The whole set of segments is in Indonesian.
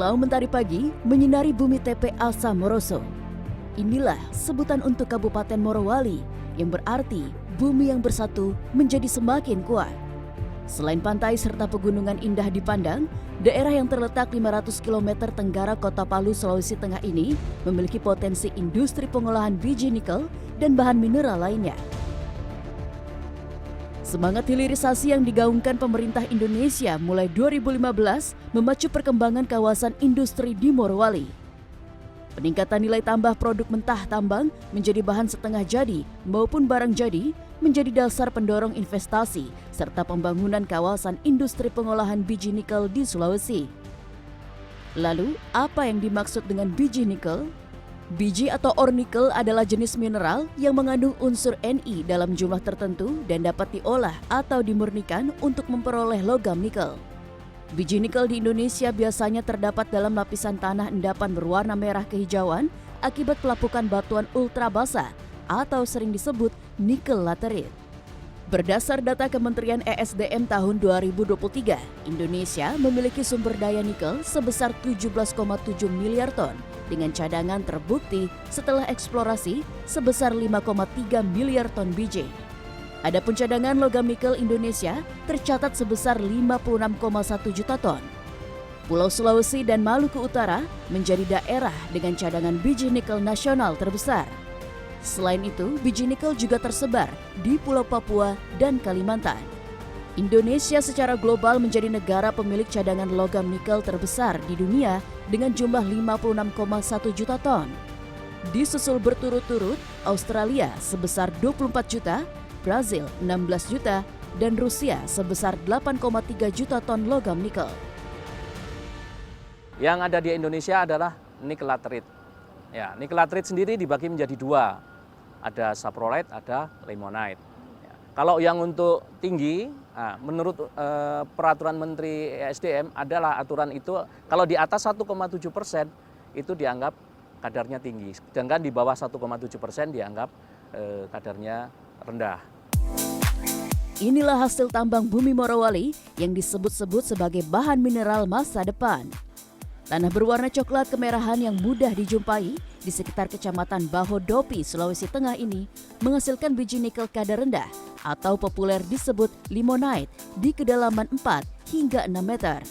Kilau Mentari Pagi menyinari bumi TPA Samoroso. Inilah sebutan untuk Kabupaten Morowali yang berarti bumi yang bersatu menjadi semakin kuat. Selain pantai serta pegunungan indah dipandang, daerah yang terletak 500 km tenggara Kota Palu, Sulawesi Tengah ini memiliki potensi industri pengolahan biji nikel dan bahan mineral lainnya. Semangat hilirisasi yang digaungkan pemerintah Indonesia mulai 2015 memacu perkembangan kawasan industri di Morowali. Peningkatan nilai tambah produk mentah tambang menjadi bahan setengah jadi maupun barang jadi menjadi dasar pendorong investasi serta pembangunan kawasan industri pengolahan biji nikel di Sulawesi. Lalu, apa yang dimaksud dengan biji nikel? Biji atau ore nikel adalah jenis mineral yang mengandung unsur Ni dalam jumlah tertentu dan dapat diolah atau dimurnikan untuk memperoleh logam nikel. Biji nikel di Indonesia biasanya terdapat dalam lapisan tanah endapan berwarna merah kehijauan akibat pelapukan batuan ultra basah atau sering disebut nikel laterit. Berdasar data Kementerian ESDM tahun 2023, Indonesia memiliki sumber daya nikel sebesar 17,7 miliar ton dengan cadangan terbukti setelah eksplorasi sebesar 5,3 miliar ton biji. Adapun cadangan logam nikel Indonesia tercatat sebesar 56,1 juta ton. Pulau Sulawesi dan Maluku Utara menjadi daerah dengan cadangan biji nikel nasional terbesar. Selain itu, biji nikel juga tersebar di Pulau Papua dan Kalimantan. Indonesia secara global menjadi negara pemilik cadangan logam nikel terbesar di dunia dengan jumlah 56,1 juta ton. Disusul berturut-turut Australia sebesar 24 juta, Brazil 16 juta, dan Rusia sebesar 8,3 juta ton logam nikel. Yang ada di Indonesia adalah nikel laterit. Ya, nikel laterit sendiri dibagi menjadi dua. Ada saprolite, ada limonite. Ya. Kalau yang untuk tinggi, menurut peraturan Menteri ESDM adalah aturan itu kalau di atas 1,7% itu dianggap kadarnya tinggi. Sedangkan di bawah 1,7% dianggap kadarnya rendah. Inilah hasil tambang bumi Morowali yang disebut-sebut sebagai bahan mineral masa depan. Tanah berwarna coklat kemerahan yang mudah dijumpai di sekitar Kecamatan Bahodopi, Sulawesi Tengah ini menghasilkan biji nikel kadar rendah atau populer disebut limonite di kedalaman 4 hingga 6 meter.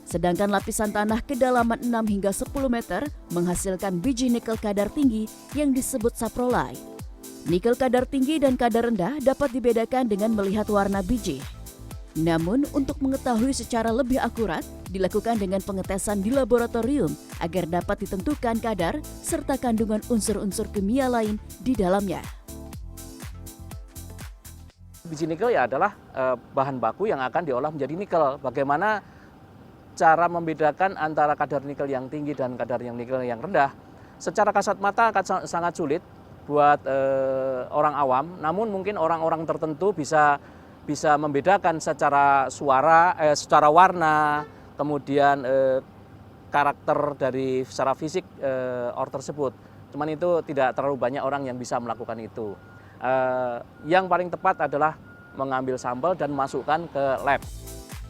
Sedangkan lapisan tanah kedalaman 6 hingga 10 meter menghasilkan biji nikel kadar tinggi yang disebut saprolite. Nikel kadar tinggi dan kadar rendah dapat dibedakan dengan melihat warna biji. Namun, untuk mengetahui secara lebih akurat, dilakukan dengan pengetesan di laboratorium agar dapat ditentukan kadar serta kandungan unsur-unsur kimia lain di dalamnya. Biji nikel ya adalah bahan baku yang akan diolah menjadi nikel. Bagaimana cara membedakan antara kadar nikel yang tinggi dan kadar yang nikel yang rendah? Secara kasat mata akan sangat sulit buat orang awam, namun mungkin orang-orang tertentu bisa membedakan secara suara, secara warna, kemudian karakter dari secara fisik ore tersebut. Cuman itu tidak terlalu banyak orang yang bisa melakukan itu. Yang paling tepat adalah mengambil sampel dan masukkan ke lab.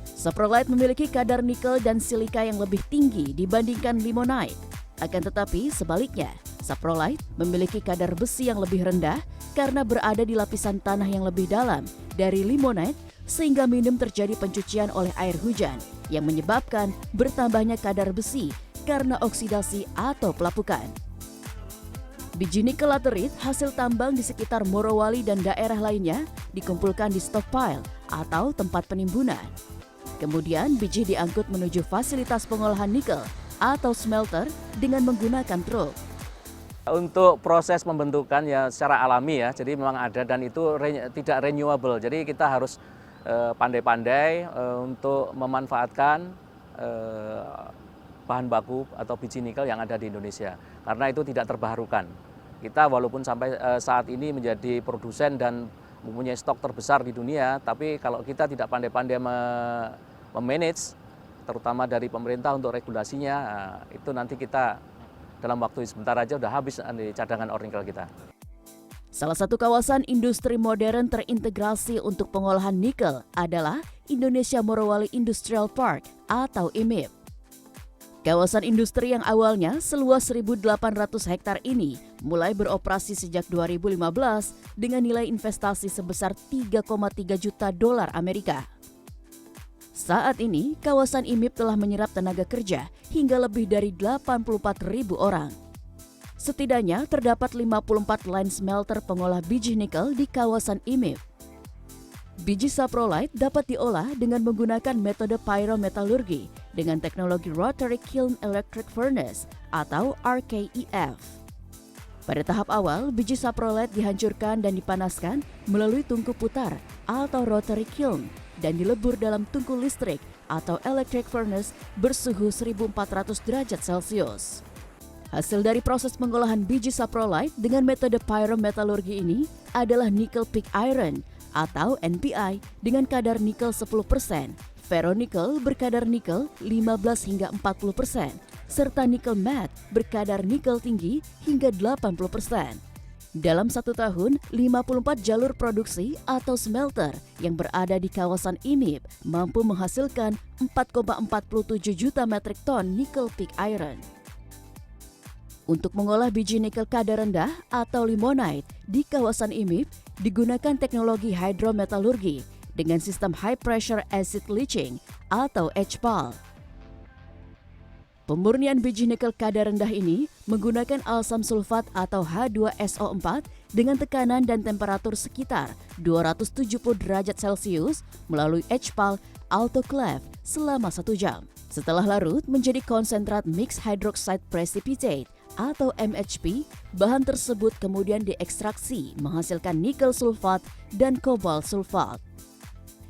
Saprolite memiliki kadar nikel dan silika yang lebih tinggi dibandingkan limonite. Akan tetapi sebaliknya, saprolite memiliki kadar besi yang lebih rendah karena berada di lapisan tanah yang lebih dalam dari limonite sehingga minim terjadi pencucian oleh air hujan yang menyebabkan bertambahnya kadar besi karena oksidasi atau pelapukan. Biji nikel laterit hasil tambang di sekitar Morowali dan daerah lainnya dikumpulkan di stockpile atau tempat penimbunan. Kemudian biji diangkut menuju fasilitas pengolahan nikel atau smelter dengan menggunakan truk. Untuk proses pembentukan ya secara alami ya, jadi memang ada dan itu tidak renewable. Jadi kita harus pandai-pandai untuk memanfaatkan bahan baku atau biji nikel yang ada di Indonesia. Karena itu tidak terbarukan. Kita walaupun sampai saat ini menjadi produsen dan mempunyai stok terbesar di dunia, tapi kalau kita tidak pandai-pandai memanage, terutama dari pemerintah untuk regulasinya, itu nanti kita dalam waktu sebentar aja udah habis cadangan ore nikel kita. Salah satu kawasan industri modern terintegrasi untuk pengolahan nikel adalah Indonesia Morowali Industrial Park atau IMIP. Kawasan industri yang awalnya seluas 1.800 hektar ini mulai beroperasi sejak 2015 dengan nilai investasi sebesar 3,3 juta dolar Amerika. Saat ini, kawasan IMIP telah menyerap tenaga kerja hingga lebih dari 84.000 orang. Setidaknya terdapat 54 line smelter pengolah biji nikel di kawasan IMIP. Biji saprolite dapat diolah dengan menggunakan metode pyrometallurgi dengan teknologi Rotary Kiln Electric Furnace atau RKEF. Pada tahap awal, biji saprolite dihancurkan dan dipanaskan melalui tungku putar atau rotary kiln dan dilebur dalam tungku listrik atau electric furnace bersuhu 1400 derajat Celcius. Hasil dari proses pengolahan biji saprolite dengan metode pyrometallurgi ini adalah nickel pig iron atau NPI dengan kadar nikel 10%, ferronikel berkadar nikel 15 hingga 40%, serta nikel matte berkadar nikel tinggi hingga 80%. Dalam satu tahun, 54 jalur produksi atau smelter yang berada di kawasan IMIP mampu menghasilkan 4,47 juta metrik ton nikel pig iron. Untuk mengolah biji nikel kadar rendah atau limonite di kawasan IMIP digunakan teknologi hidrometalurgi dengan sistem high pressure acid leaching atau HPAL. Pemurnian biji nikel kadar rendah ini menggunakan alsam sulfat atau H2SO4 dengan tekanan dan temperatur sekitar 270 derajat Celcius melalui HPAL autoclave selama 1 jam. Setelah larut menjadi konsentrat mixed hydroxide precipitate atau MHP, bahan tersebut kemudian diekstraksi menghasilkan nikel sulfat dan kobalt sulfat.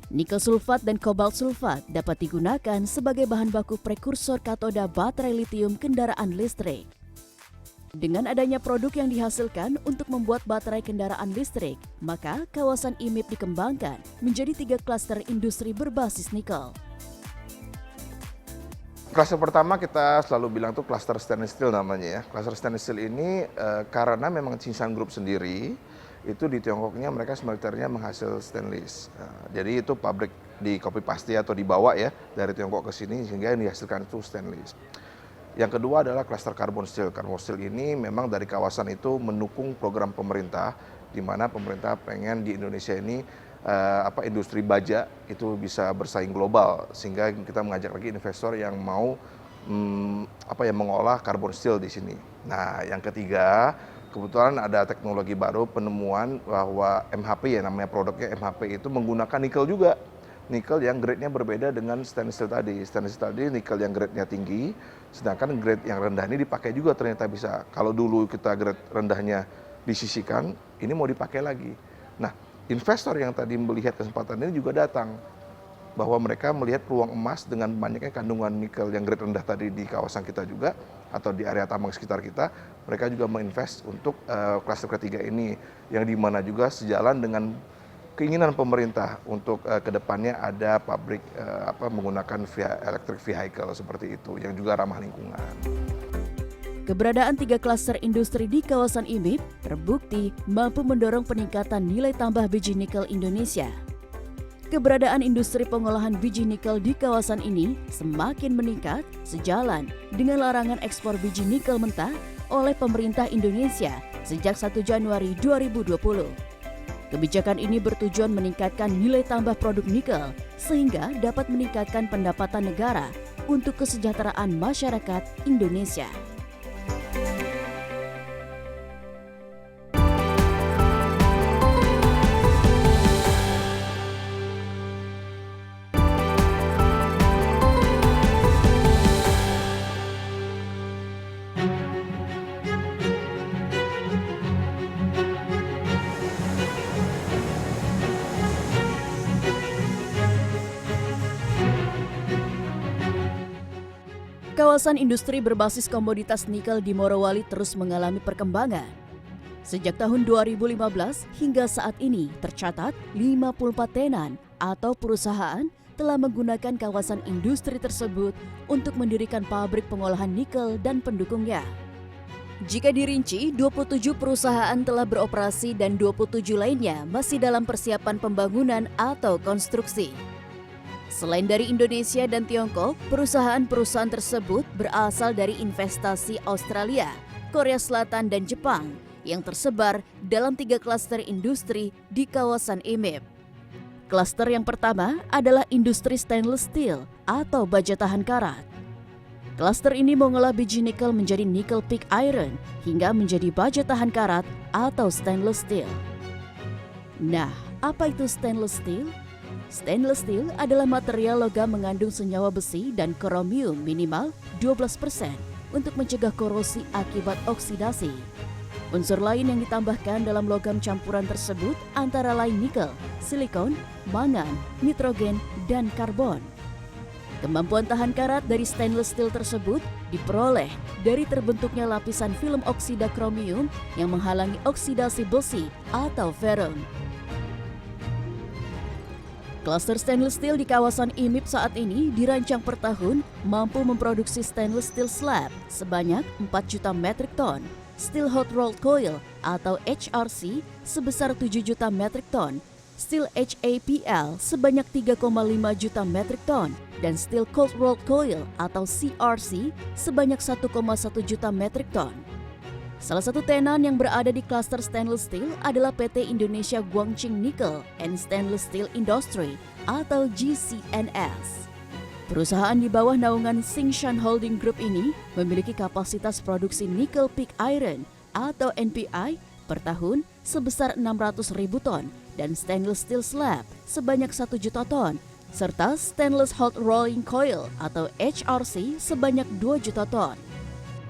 Nikel sulfat dan kobalt sulfat dapat digunakan sebagai bahan baku prekursor katoda baterai litium kendaraan listrik. Dengan adanya produk yang dihasilkan untuk membuat baterai kendaraan listrik, maka kawasan IMIP dikembangkan menjadi 3 klaster industri berbasis nikel. Klaster pertama kita selalu bilang tuh klaster stainless steel namanya ya. Klaster stainless steel ini karena memang Tsingshan Group sendiri itu di Tiongkoknya mereka smelternya menghasil stainless. Jadi itu pabrik di copy paste atau dibawa ya dari Tiongkok ke sini sehingga yang dihasilkan itu stainless. Yang kedua adalah klaster carbon steel. Carbon steel ini memang dari kawasan itu mendukung program pemerintah di mana pemerintah pengen di Indonesia ini industri baja itu bisa bersaing global sehingga kita mengajak lagi investor yang mau mengolah carbon steel di sini. Nah, yang ketiga, kebetulan ada teknologi baru penemuan bahwa MHP ya namanya produknya MHP itu menggunakan nikel juga. Nikel yang grade-nya berbeda dengan stainless steel tadi. Stainless steel tadi nikel yang grade-nya tinggi, sedangkan grade yang rendah ini dipakai juga ternyata bisa. Kalau dulu kita grade rendahnya disisihkan, ini mau dipakai lagi. Nah, investor yang tadi melihat kesempatan ini juga datang bahwa mereka melihat peluang emas dengan banyaknya kandungan nikel yang grade rendah tadi di kawasan kita juga atau di area tambang sekitar kita, mereka juga menginvest untuk klaster ketiga ini yang dimana juga sejalan dengan keinginan pemerintah untuk kedepannya ada pabrik menggunakan electric vehicle seperti itu yang juga ramah lingkungan. Keberadaan 3 klaster industri di kawasan IMIP terbukti mampu mendorong peningkatan nilai tambah biji nikel Indonesia. Keberadaan industri pengolahan biji nikel di kawasan ini semakin meningkat sejalan dengan larangan ekspor biji nikel mentah oleh pemerintah Indonesia sejak 1 Januari 2020. Kebijakan ini bertujuan meningkatkan nilai tambah produk nikel sehingga dapat meningkatkan pendapatan negara untuk kesejahteraan masyarakat Indonesia. Kawasan industri berbasis komoditas nikel di Morowali terus mengalami perkembangan. Sejak tahun 2015 hingga saat ini tercatat 54 tenan atau perusahaan telah menggunakan kawasan industri tersebut untuk mendirikan pabrik pengolahan nikel dan pendukungnya. Jika dirinci, 27 perusahaan telah beroperasi dan 27 lainnya masih dalam persiapan pembangunan atau konstruksi. Selain dari Indonesia dan Tiongkok, perusahaan-perusahaan tersebut berasal dari investasi Australia, Korea Selatan, dan Jepang yang tersebar dalam 3 klaster industri di kawasan IMIP. Klaster yang pertama adalah industri stainless steel atau baja tahan karat. Klaster ini mengolah biji nikel menjadi nickel pig iron hingga menjadi baja tahan karat atau stainless steel. Nah, apa itu stainless steel? Stainless steel adalah material logam mengandung senyawa besi dan kromium minimal 12% untuk mencegah korosi akibat oksidasi. Unsur lain yang ditambahkan dalam logam campuran tersebut antara lain nikel, silikon, mangan, nitrogen, dan karbon. Kemampuan tahan karat dari stainless steel tersebut diperoleh dari terbentuknya lapisan film oksida kromium yang menghalangi oksidasi besi atau ferron. Klaster stainless steel di kawasan IMIP saat ini dirancang per tahun mampu memproduksi stainless steel slab sebanyak 4 juta metrik ton, steel hot rolled coil atau HRC sebesar 7 juta metrik ton, steel HAPL sebanyak 3,5 juta metrik ton, dan steel cold rolled coil atau CRC sebanyak 1,1 juta metrik ton. Salah satu tenan yang berada di klaster stainless steel adalah PT Indonesia Guangqing Nickel and Stainless Steel Industry atau GCNS. Perusahaan di bawah naungan Tsingshan Holding Group ini memiliki kapasitas produksi nickel pig iron atau NPI per tahun sebesar 600.000 ton dan stainless steel slab sebanyak 1 juta ton, serta stainless hot rolling coil atau HRC sebanyak 2 juta ton.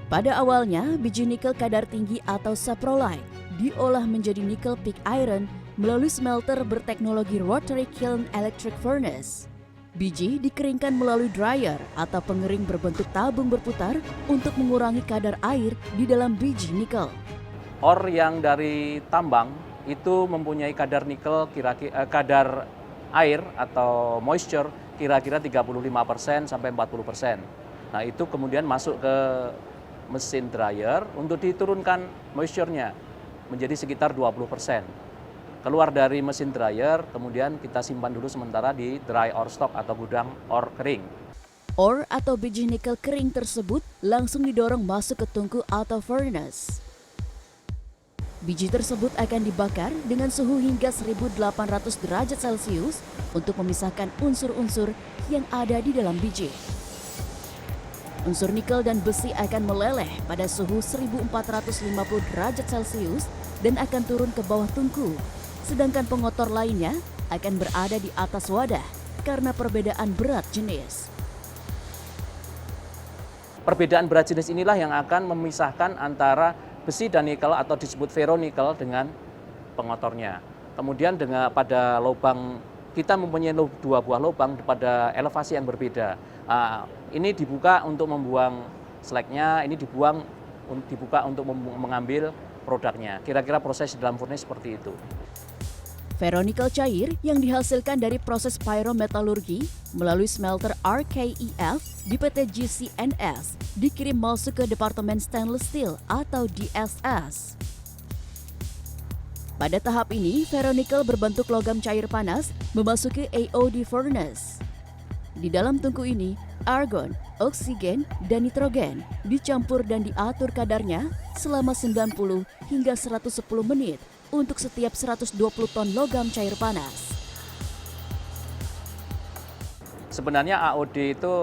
Pada awalnya, biji nikel kadar tinggi atau saprolite diolah menjadi nickel pig iron melalui smelter berteknologi rotary kiln electric furnace. Biji dikeringkan melalui dryer atau pengering berbentuk tabung berputar untuk mengurangi kadar air di dalam biji nikel. Ore yang dari tambang itu mempunyai kadar nikel kadar air atau moisture kira-kira 35% sampai 40%. Nah, itu kemudian masuk ke mesin dryer untuk diturunkan moisture-nya menjadi sekitar 20%. Keluar dari mesin dryer, kemudian kita simpan dulu sementara di dry ore stock atau gudang ore kering. Ore atau biji nikel kering tersebut langsung didorong masuk ke tungku atau furnace. Biji tersebut akan dibakar dengan suhu hingga 1800 derajat Celcius untuk memisahkan unsur-unsur yang ada di dalam biji. Unsur nikel dan besi akan meleleh pada suhu 1450 derajat Celcius dan akan turun ke bawah tungku, sedangkan pengotor lainnya akan berada di atas wadah karena perbedaan berat jenis. Perbedaan berat jenis inilah yang akan memisahkan antara besi dan nikel atau disebut ferronikel dengan pengotornya. Kemudian pada lubang, kita mempunyai 2 buah lubang pada elevasi yang berbeda. Ini dibuka untuk membuang slagnya, ini dibuka untuk mengambil produknya. Kira-kira proses dalam furnace seperti itu. Ferronikel cair yang dihasilkan dari proses pyrometalurgi melalui smelter RKEF di PT GCNS dikirim masuk ke Departemen Stainless Steel atau DSS. Pada tahap ini, ferronikel berbentuk logam cair panas memasuki AOD furnace. Di dalam tungku ini, argon, oksigen, dan nitrogen dicampur dan diatur kadarnya selama 90 hingga 110 menit untuk setiap 120 ton logam cair panas. Sebenarnya AOD itu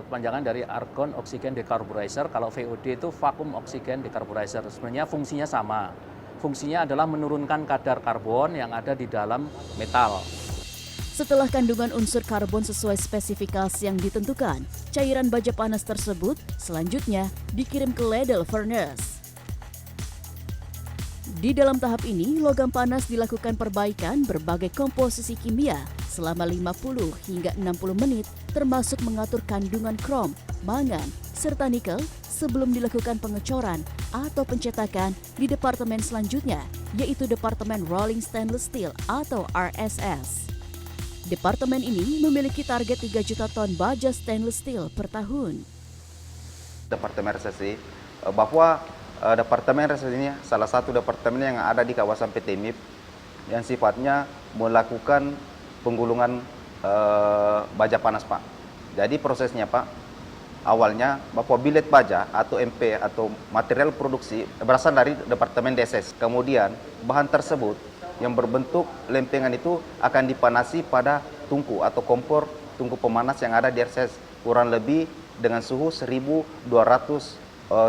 kepanjangan dari argon oksigen decarburizer, kalau VOD itu vacuum oksigen decarburizer. Sebenarnya fungsinya sama. Fungsinya adalah menurunkan kadar karbon yang ada di dalam metal. Setelah kandungan unsur karbon sesuai spesifikasi yang ditentukan, cairan baja panas tersebut selanjutnya dikirim ke ladle furnace. Di dalam tahap ini, logam panas dilakukan perbaikan berbagai komposisi kimia selama 50 hingga 60 menit, termasuk mengatur kandungan krom, mangan, serta nikel sebelum dilakukan pengecoran atau pencetakan di departemen selanjutnya, yaitu Departemen Rolling Stainless Steel atau RSS. Departemen ini memiliki target 3 juta ton baja stainless steel per tahun. Departemen RSS bahwa Departemen RSS ini salah satu departemen yang ada di kawasan PT MIP yang sifatnya melakukan penggulungan baja panas, Pak. Jadi prosesnya, Pak, awalnya bahwa bilet baja atau MP atau material produksi berasal dari Departemen DSS. Kemudian bahan tersebut yang berbentuk lempengan itu akan dipanasi pada tungku atau kompor tungku pemanas yang ada di RCS kurang lebih dengan suhu 1200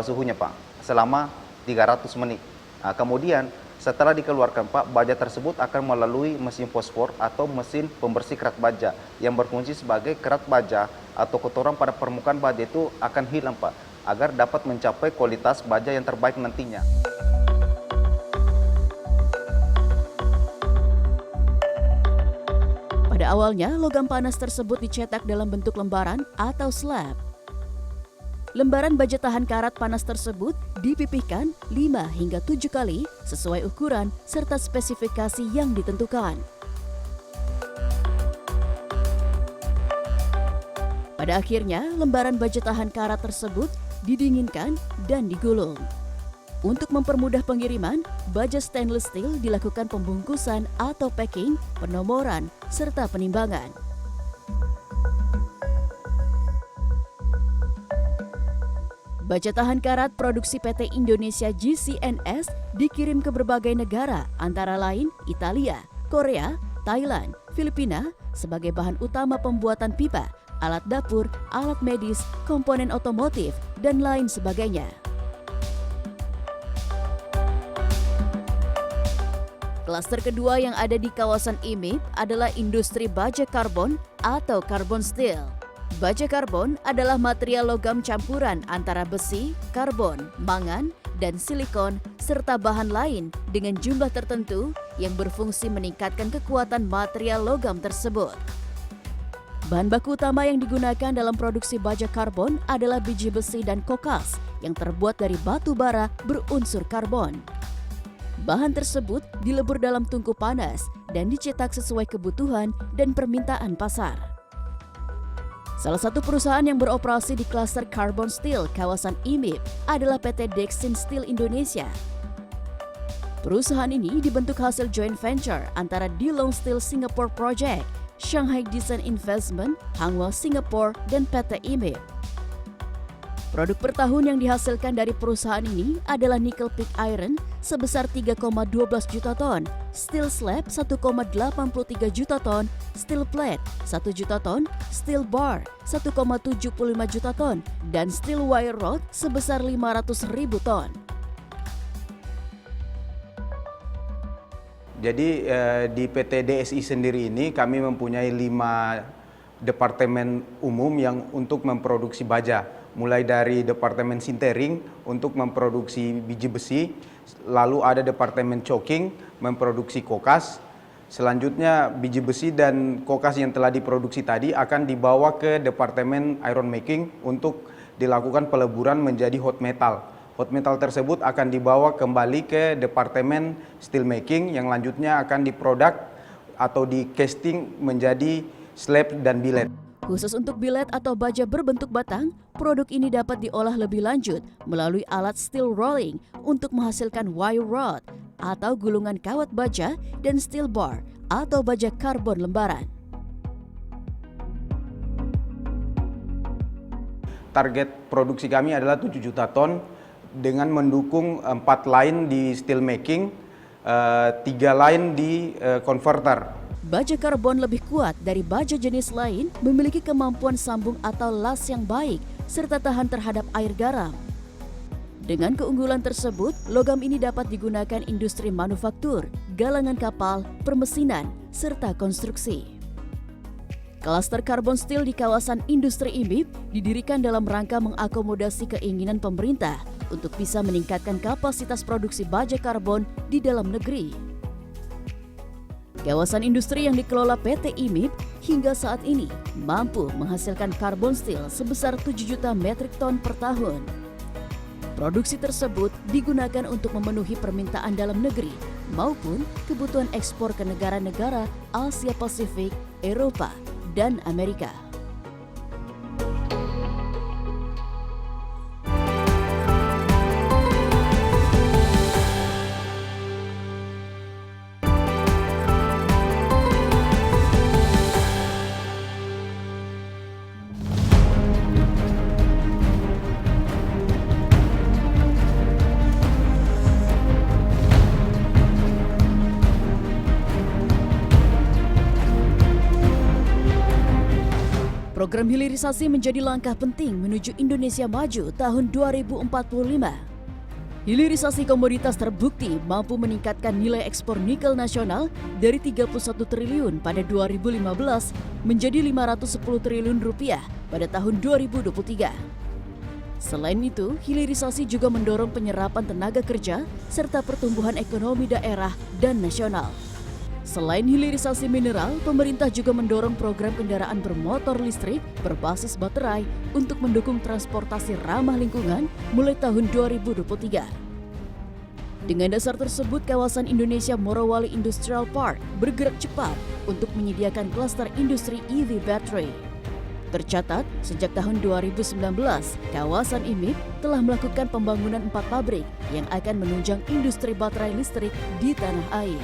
suhunya, Pak, selama 300 menit. Nah, kemudian setelah dikeluarkan, Pak, baja tersebut akan melalui mesin fosfor atau mesin pembersih kerat baja yang berfungsi sebagai kerat baja atau kotoran pada permukaan baja itu akan hilang, Pak, agar dapat mencapai kualitas baja yang terbaik nantinya. Pada awalnya, logam panas tersebut dicetak dalam bentuk lembaran atau slab. Lembaran baja tahan karat panas tersebut dipipihkan 5 hingga 7 kali sesuai ukuran serta spesifikasi yang ditentukan. Pada akhirnya, lembaran baja tahan karat tersebut didinginkan dan digulung. Untuk mempermudah pengiriman, baja stainless steel dilakukan pembungkusan atau packing, penomoran, serta penimbangan. Baja tahan karat produksi PT Indonesia GCNS dikirim ke berbagai negara, antara lain Italia, Korea, Thailand, Filipina, sebagai bahan utama pembuatan pipa, alat dapur, alat medis, komponen otomotif, dan lain sebagainya. Klaster kedua yang ada di kawasan IMIP adalah industri baja karbon atau carbon steel. Baja karbon adalah material logam campuran antara besi, karbon, mangan, dan silikon, serta bahan lain dengan jumlah tertentu yang berfungsi meningkatkan kekuatan material logam tersebut. Bahan baku utama yang digunakan dalam produksi baja karbon adalah biji besi dan kokas yang terbuat dari batu bara berunsur karbon. Bahan tersebut dilebur dalam tungku panas dan dicetak sesuai kebutuhan dan permintaan pasar. Salah satu perusahaan yang beroperasi di klaster Carbon Steel kawasan IMIP adalah PT Dexin Steel Indonesia. Perusahaan ini dibentuk hasil joint venture antara Dilong Steel Singapore Project, Shanghai Design Investment, Hangwoo Singapore, dan PT IMIP. Produk per tahun yang dihasilkan dari perusahaan ini adalah nickel pig iron sebesar 3,12 juta ton, steel slab 1,83 juta ton, steel plate 1 juta ton, steel bar 1,75 juta ton, dan steel wire rod sebesar 500.000 ton. Jadi di PT DSI sendiri ini kami mempunyai 5 departemen umum yang untuk memproduksi baja, mulai dari departemen sintering untuk memproduksi biji besi, lalu ada departemen choking memproduksi kokas. Selanjutnya biji besi dan kokas yang telah diproduksi tadi akan dibawa ke departemen iron making untuk dilakukan peleburan menjadi hot metal. Hot metal tersebut akan dibawa kembali ke departemen steel making yang lanjutnya akan diproduk atau di casting menjadi slab dan billet. Khusus untuk billet atau baja berbentuk batang, produk ini dapat diolah lebih lanjut melalui alat steel rolling untuk menghasilkan wire rod atau gulungan kawat baja dan steel bar atau baja karbon lembaran. Target produksi kami adalah 7 juta ton dengan mendukung 4 line di steel making, 3 line di converter. Baja karbon lebih kuat dari baja jenis lain, memiliki kemampuan sambung atau las yang baik, serta tahan terhadap air garam. Dengan keunggulan tersebut, logam ini dapat digunakan industri manufaktur, galangan kapal, permesinan, serta konstruksi. Klaster Carbon Steel di kawasan industri IMIP didirikan dalam rangka mengakomodasi keinginan pemerintah untuk bisa meningkatkan kapasitas produksi baja karbon di dalam negeri. Kawasan industri yang dikelola PT IMIP hingga saat ini mampu menghasilkan carbon steel sebesar 7 juta metrik ton per tahun. Produksi tersebut digunakan untuk memenuhi permintaan dalam negeri maupun kebutuhan ekspor ke negara-negara Asia Pasifik, Eropa, dan Amerika. Program hilirisasi menjadi langkah penting menuju Indonesia maju tahun 2045. Hilirisasi komoditas terbukti mampu meningkatkan nilai ekspor nikel nasional dari 31 triliun pada 2015 menjadi 510 triliun rupiah pada tahun 2023. Selain itu, hilirisasi juga mendorong penyerapan tenaga kerja serta pertumbuhan ekonomi daerah dan nasional. Selain hilirisasi mineral, pemerintah juga mendorong program kendaraan bermotor listrik berbasis baterai untuk mendukung transportasi ramah lingkungan mulai tahun 2023. Dengan dasar tersebut, kawasan Indonesia Morowali Industrial Park bergerak cepat untuk menyediakan klaster industri EV battery. Tercatat, sejak tahun 2019, kawasan IMIP telah melakukan pembangunan 4 pabrik yang akan menunjang industri baterai listrik di tanah air.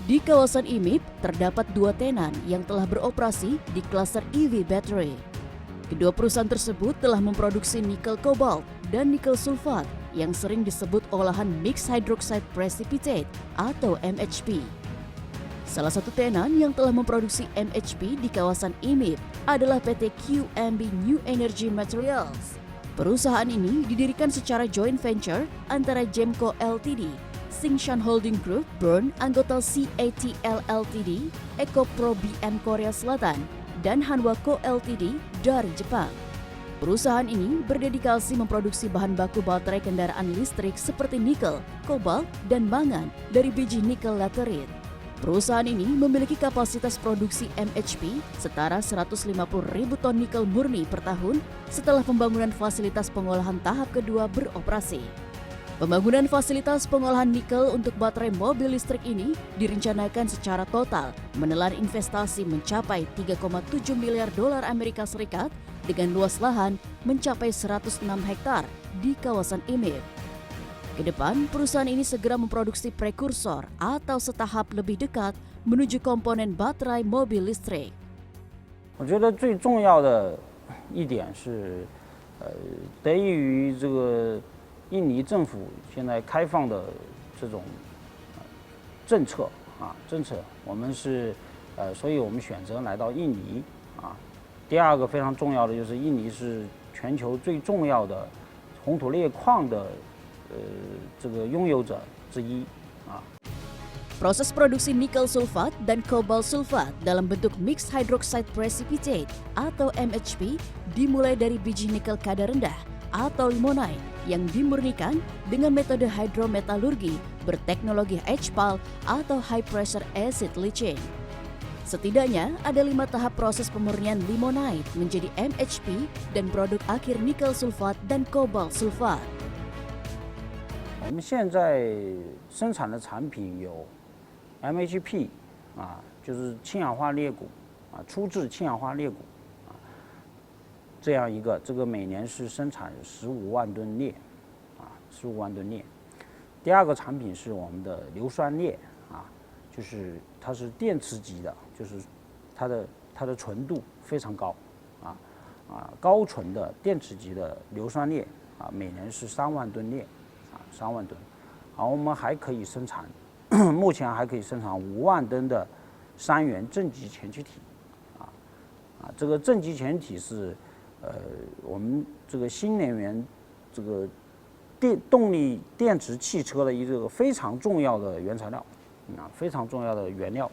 Di kawasan IMIP, terdapat 2 tenan yang telah beroperasi di klaster EV battery. Kedua perusahaan tersebut telah memproduksi nikel kobalt dan nikel sulfat yang sering disebut olahan mixed hydroxide precipitate atau MHP. Salah satu tenan yang telah memproduksi MHP di kawasan IMIP adalah PT QMB New Energy Materials. Perusahaan ini didirikan secara joint venture antara Gemco Ltd, Tsingshan Holding Group, Burn, anggota CATL Ltd, EcoPro BM Korea Selatan, dan Hanwha Co Ltd dari Jepang. Perusahaan ini berdedikasi memproduksi bahan baku baterai kendaraan listrik seperti nikel, kobalt, dan mangan dari biji nikel laterit. Perusahaan ini memiliki kapasitas produksi MHP setara 150.000 ton nikel murni per tahun setelah pembangunan fasilitas pengolahan tahap kedua beroperasi. Pembangunan fasilitas pengolahan nikel untuk baterai mobil listrik ini direncanakan secara total menelan investasi mencapai 3,7 miliar dolar Amerika Serikat dengan luas lahan mencapai 106 hektar di kawasan IMIP. Kedepan, perusahaan ini segera memproduksi prekursor atau setahap lebih dekat menuju komponen baterai mobil listrik. 我觉得最重要的一点是，得益于这个印尼政府现在开放的这种政策，我们是所以我们选择来到印尼啊。第二个非常重要的就是印尼是全球最重要的红土裂矿的这个拥有者之一啊。 Proses produksi nikel sulfat dan kobalt sulfat dalam bentuk mixed hydroxide precipitate atau MHP dimulai dari biji nikel kadar rendah atau limonite yang dimurnikan dengan metode hidrometalurgi berteknologi HPAL atau high pressure acid leaching. Setidaknya ada 5 tahap proses pemurnian limonite menjadi MHP dan produk akhir nikel sulfat dan kobalt sulfat. 我们现在生产的产品有 MHP 就是氢氧化裂谷初制氢氧化裂谷这样一个，这个每年是生产15万吨镍15万吨镍。第二个产品是我们的硫酸镍就是它是电池级的，就是它的纯度非常高高纯的电池级的硫酸镍每年是3万吨镍3万吨。我们还可以生产。 目前还可以生产5万吨的3元正极前驱体，这个正极前驱体是我们这个新能源这个动力电池汽车的一个非常重要的原材料，非常重要的原料。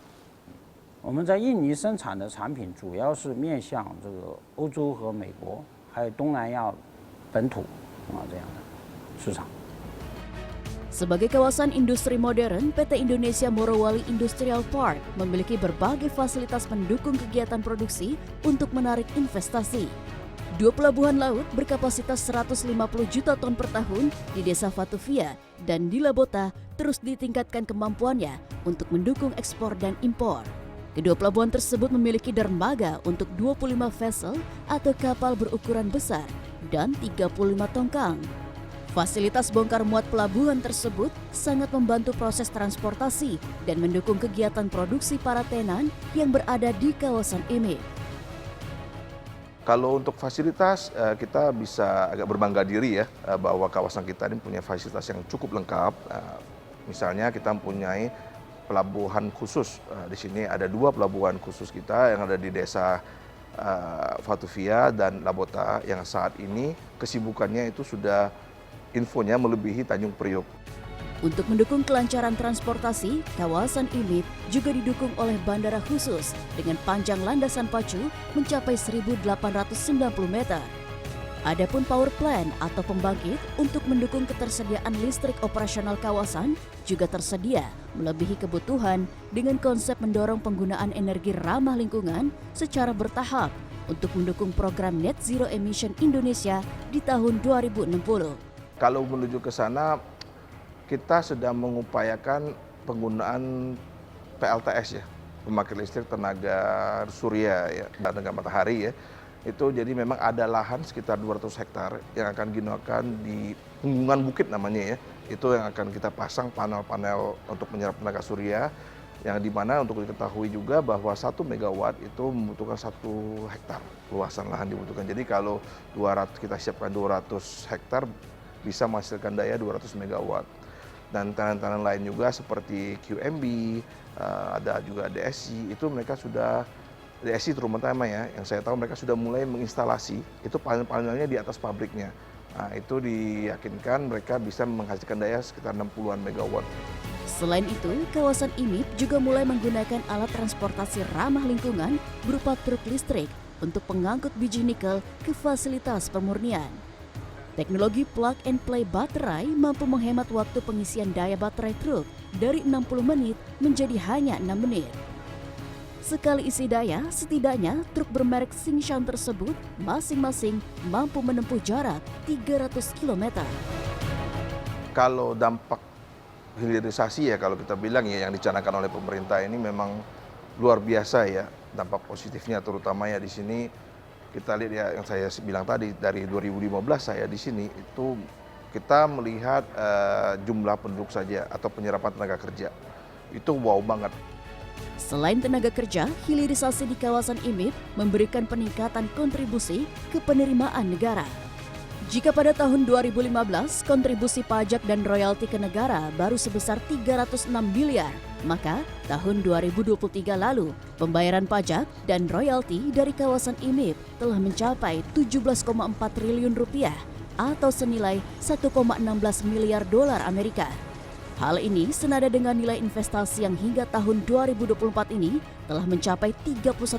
我们在印尼生产的产品主要是面向这个欧洲和美国，还有东南亚本土这样的市场。 Sebagai kawasan industri modern, PT Indonesia Morowali Industrial Park memiliki berbagai fasilitas pendukung kegiatan produksi untuk menarik investasi. 2 pelabuhan laut berkapasitas 150 juta ton per tahun di Desa Vatuvia dan di Labota terus ditingkatkan kemampuannya untuk mendukung ekspor dan impor. Kedua pelabuhan tersebut memiliki dermaga untuk 25 vessel atau kapal berukuran besar dan 35 tongkang. Fasilitas bongkar muat pelabuhan tersebut sangat membantu proses transportasi dan mendukung kegiatan produksi para tenan yang berada di kawasan IMIP. Kalau untuk fasilitas, kita bisa agak berbangga diri ya bahwa kawasan kita ini punya fasilitas yang cukup lengkap. Misalnya kita mempunyai pelabuhan khusus. Di sini ada 2 pelabuhan khusus kita yang ada di Desa Vatuvia dan Labota yang saat ini kesibukannya itu sudah infonya melebihi Tanjung Priok. Untuk mendukung kelancaran transportasi, kawasan IMIP juga didukung oleh bandara khusus dengan panjang landasan pacu mencapai 1.890 meter. Adapun power plant atau pembangkit untuk mendukung ketersediaan listrik operasional kawasan juga tersedia melebihi kebutuhan dengan konsep mendorong penggunaan energi ramah lingkungan secara bertahap untuk mendukung program Net Zero Emission Indonesia di tahun 2060. Kalau menuju ke sana, kita sedang mengupayakan penggunaan PLTS ya, pembangkit listrik tenaga surya ya, tenaga matahari ya. Itu jadi memang ada lahan sekitar 200 hektar yang akan digunakan di punggungan bukit namanya ya. Itu yang akan kita pasang panel-panel untuk menyerap tenaga surya, yang dimana untuk diketahui juga bahwa 1 megawatt itu membutuhkan 1 hektar luasan lahan dibutuhkan. Jadi kalau kita siapkan 200 hektar bisa menghasilkan daya 200 megawatt. Dan tanah-tanah lain juga seperti QMB, ada juga DSI, itu mereka sudah, DSI terutama ya, yang saya tahu mereka sudah mulai menginstalasi, itu panel-panelnya di atas pabriknya. Nah, itu diyakinkan mereka bisa menghasilkan daya sekitar 60-an megawatt. Selain itu, kawasan IMIP juga mulai menggunakan alat transportasi ramah lingkungan berupa truk listrik untuk pengangkut biji nikel ke fasilitas pemurnian. Teknologi plug and play baterai mampu menghemat waktu pengisian daya baterai truk dari 60 menit menjadi hanya 6 menit. Sekali isi daya, setidaknya truk bermerek Tsingshan tersebut masing-masing mampu menempuh jarak 300 km. Kalau dampak hilirisasi ya kalau kita bilang ya yang dicanangkan oleh pemerintah ini memang luar biasa ya, dampak positifnya terutama ya di sini. Kita lihat ya yang saya bilang tadi dari 2015 saya di sini itu kita melihat jumlah penduduk saja atau penyerapan tenaga kerja itu wow banget. Selain tenaga kerja, hilirisasi di kawasan IMIP memberikan peningkatan kontribusi ke penerimaan negara. Jika pada tahun 2015 kontribusi pajak dan royalti ke negara baru sebesar 306 miliar, maka tahun 2023 lalu pembayaran pajak dan royalti dari kawasan IMIP telah mencapai 17,4 triliun rupiah atau senilai 1,16 miliar dolar Amerika. Hal ini senada dengan nilai investasi yang hingga tahun 2024 ini telah mencapai 31,6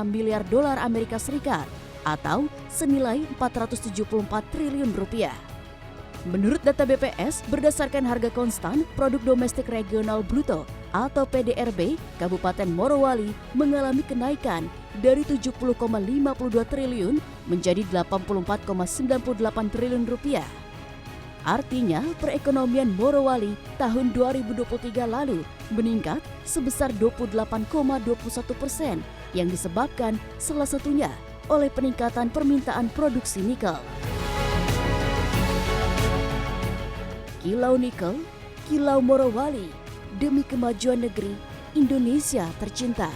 miliar dolar Amerika Serikat atau senilai 474 triliun rupiah. Menurut data BPS, berdasarkan harga konstan produk domestik regional bruto atau PDRB, Kabupaten Morowali mengalami kenaikan dari 70,52 triliun menjadi 84,98 triliun rupiah. Artinya, perekonomian Morowali tahun 2023 lalu meningkat sebesar 28,21% yang disebabkan salah satunya oleh peningkatan permintaan produksi nikel. Kilau Nikel, Kilau Morowali, demi kemajuan negeri Indonesia tercinta.